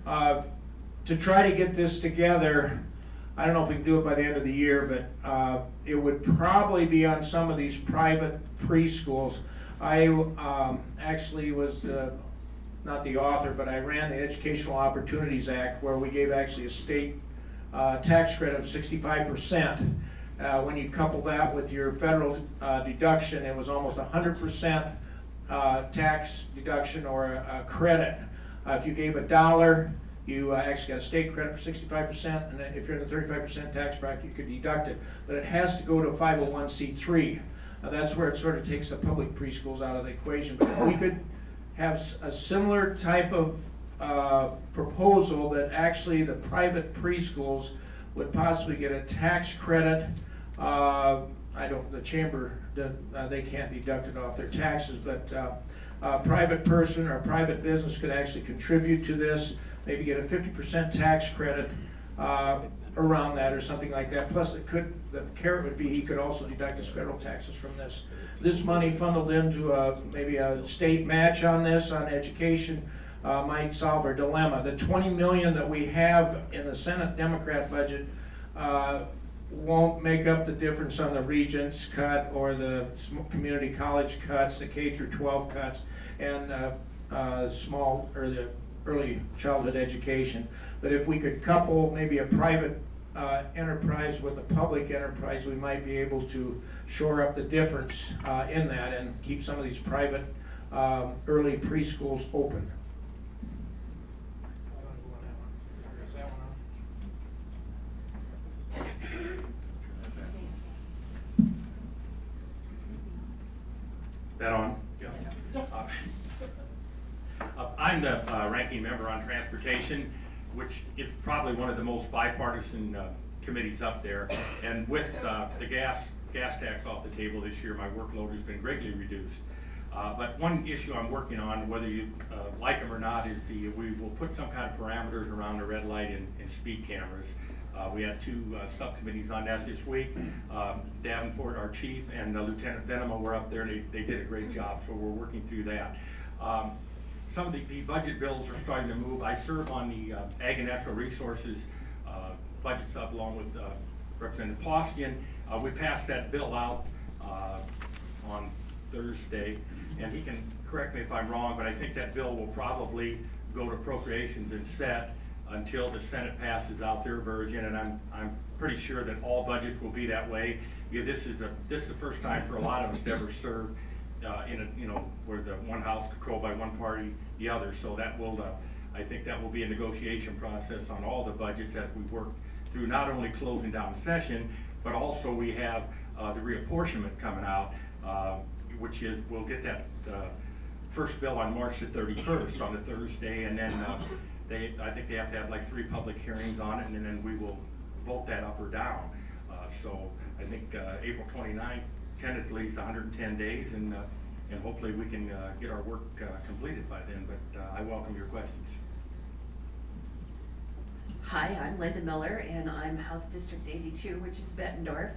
to try to get this together, I don't know if we can do it by the end of the year, but it would probably be on some of these private preschools. I actually was not the author, but I ran the Educational Opportunities Act, where we gave actually a state tax credit of 65%. When you couple that with your federal deduction, it was almost 100% tax deduction or a credit. If you gave $1, you actually got a state credit for 65%, and then if you're in the 35% tax bracket, you could deduct it. But it has to go to a 501c3. That's where it sort of takes the public preschools out of the equation. But if we could have a similar type of proposal that actually the private preschools would possibly get a tax credit. The chamber, they can't deduct it off their taxes, but a private person or a private business could actually contribute to this, maybe get a 50% tax credit around that or something like that. Plus the carrot would be he could also deduct his federal taxes from this. This money funneled into maybe a state match on this, on education, might solve our dilemma. The $20 million that we have in the Senate Democrat budget won't make up the difference on the Regents cut or the community college cuts, the K through 12 cuts, and small or the early childhood education. But if we could couple maybe a private enterprise with a public enterprise, we might be able to shore up the difference in that and keep some of these private early preschools open. That on? Yeah. I'm the ranking member on transportation, which is probably one of the most bipartisan committees up there. And with the gas tax off the table this year, my workload has been greatly reduced. But one issue I'm working on, whether you like them or not, is we will put some kind of parameters around the red light and speed cameras. We had two subcommittees on that this week. Davenport, our chief, and Lieutenant Venema were up there, and they did a great job, so we're working through that. Some of the budget bills are starting to move. I serve on the Ag and Natural Resources budget sub along with Representative Poskian. We passed that bill out on Thursday, and he can correct me if I'm wrong, but I think that bill will probably go to appropriations and set until the Senate passes out their version, and I'm pretty sure that all budgets will be that way. This is the first time for a lot of us to ever serve in a where the one house controlled by one party, the other. So that will I think that will be a negotiation process on all the budgets as we work through not only closing down the session, but also we have the reapportionment coming out, which is we'll get that first bill on March the 31st on the Thursday, and then I think they have to have like 3 public hearings on it, and then we will vote that up or down. So I think April 29th, tentatively is 110 days, and hopefully we can get our work completed by then, but I welcome your questions. Hi, I'm Linda Miller, and I'm House District 82, which is Bettendorf,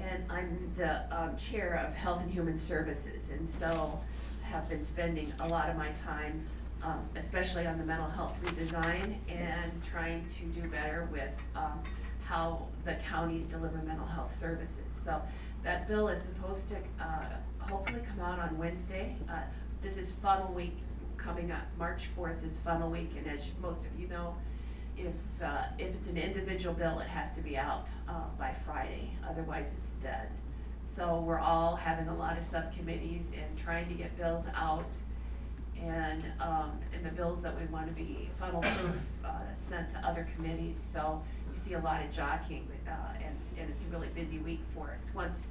and I'm the chair of Health and Human Services, and so have been spending a lot of my time especially on the mental health redesign and trying to do better with how the counties deliver mental health services. So that bill is supposed to hopefully come out on Wednesday. This is funnel week coming up. March 4th is funnel week, and as most of you know, if it's an individual bill, it has to be out by Friday, otherwise it's dead. So we're all having a lot of subcommittees and trying to get bills out, and the bills that we want to be funnel proof sent to other committees. So you see a lot of jockeying, and it's a really busy week for us. Once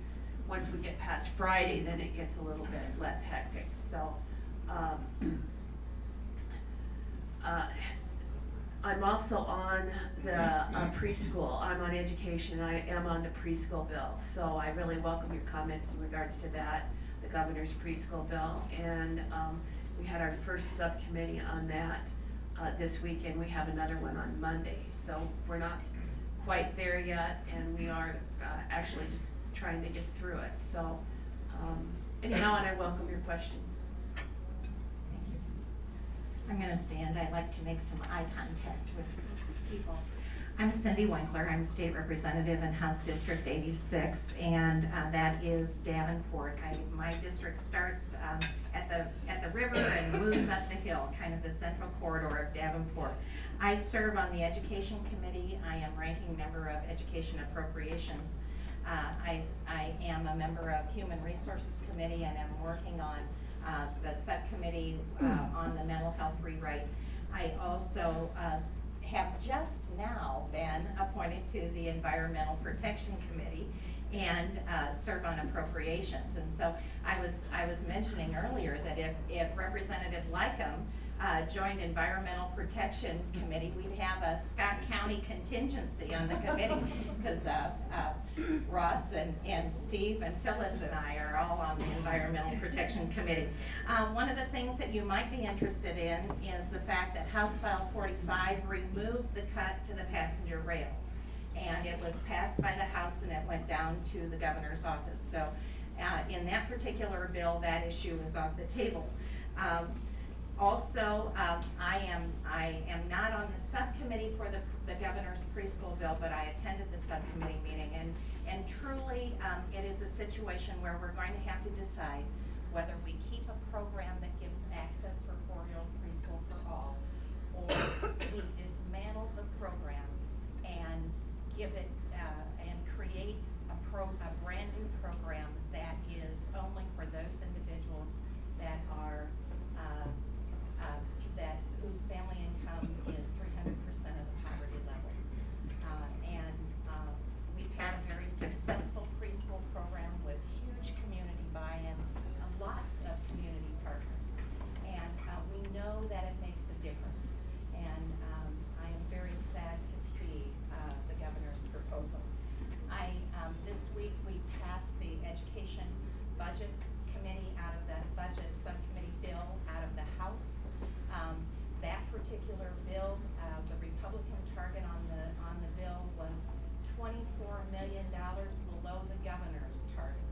we get past Friday, then it gets a little bit less hectic. So I'm also on the preschool. I'm on education. I am on the preschool bill. So I really welcome your comments in regards to that, the governor's preschool bill. And we had our first subcommittee on that this week, and we have another one on Monday. So we're not quite there yet, and we are actually just trying to get through it. So anyhow, and I welcome your questions. I'm going to stand. I like to make some eye contact with people. I'm Cindy Winkler. I'm state representative in House District 86, and that is Davenport. My district starts at the river and moves up the hill, kind of the central corridor of Davenport. I serve on the Education Committee. I am ranking member of Education Appropriations. I am a member of Human Resources Committee and am working on the subcommittee on the mental health rewrite. I also have just now been appointed to the Environmental Protection Committee and serve on appropriations. And so I was mentioning earlier that if Representative Lycum joined Environmental Protection Committee, we'd have a Scott County contingency on the committee, because Ross and Steve and Phyllis and I are all on the Environmental Protection Committee. One of the things that you might be interested in is the fact that House File 45 removed the cut to the passenger rail. And it was passed by the House and it went down to the governor's office. So in that particular bill, that issue is off the table. Also, I am not on the subcommittee for the governor's preschool bill, but I attended the subcommittee meeting, and truly it is a situation where we're going to have to decide whether we keep a program that gives access for 4-year-old preschool for all, or we dismantle the program and give it and create a brand new program that is only for those individuals that are whose family income is 300% of the poverty level. We've had a very successful preschool program with huge community buy-ins, lots of community partners. And we know that it makes a difference. And I am very sad to see the governor's proposal. This week we passed the Education Budget Committee out of the Budget Subcommittee bill out of the House. That particular bill, the Republican target on the bill was $24 million below the governor's target.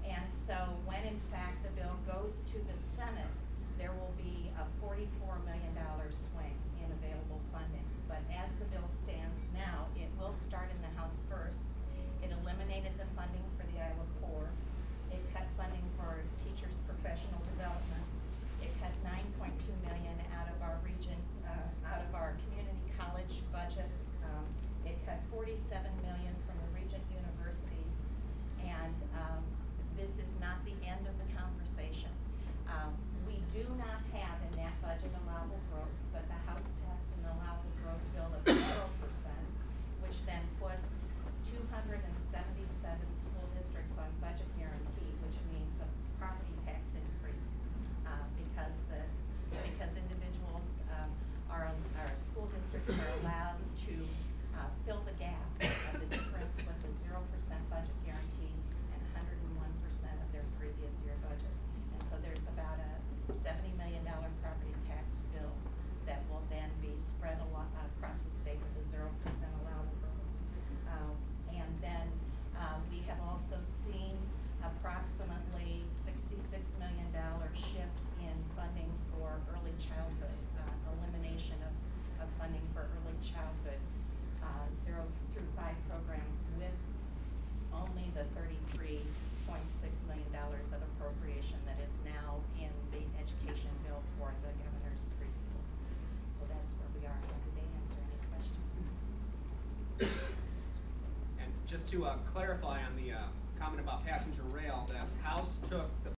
And so when in fact the bill goes to the Senate, there will be a $44 million swing in available funding. But as the bill stands now, it will start in the House first. It eliminated the funding for the Iowa Corps. It cut funding for teachers' professional development. It cut $9.2 million out of our region, out of our community college budget. It cut $47 million from the Regent universities. And this is not the end of the conversation. We do not have in that budget allowable growth, but the House passed an allowable growth bill of 0%, which then puts 277 school districts on budget guarantee, which means a property tax increase, because individuals our school districts are allowed to fill the gap of the difference with the 0% budget guarantee and 101% of their previous year budget. And so there's about a $70 million property tax bill that will then be spread across the state with a 0% allowable growth. And then we have also seen approximately $66 million shift in funding for early childhood, elimination of funding for early childhood 0 through 5 programs, with only the $33.6 million of appropriation that is now in the education bill for the governor's preschool. So that's where we are. Happy to answer any questions. And just to clarify on the comment about passenger rail, the House took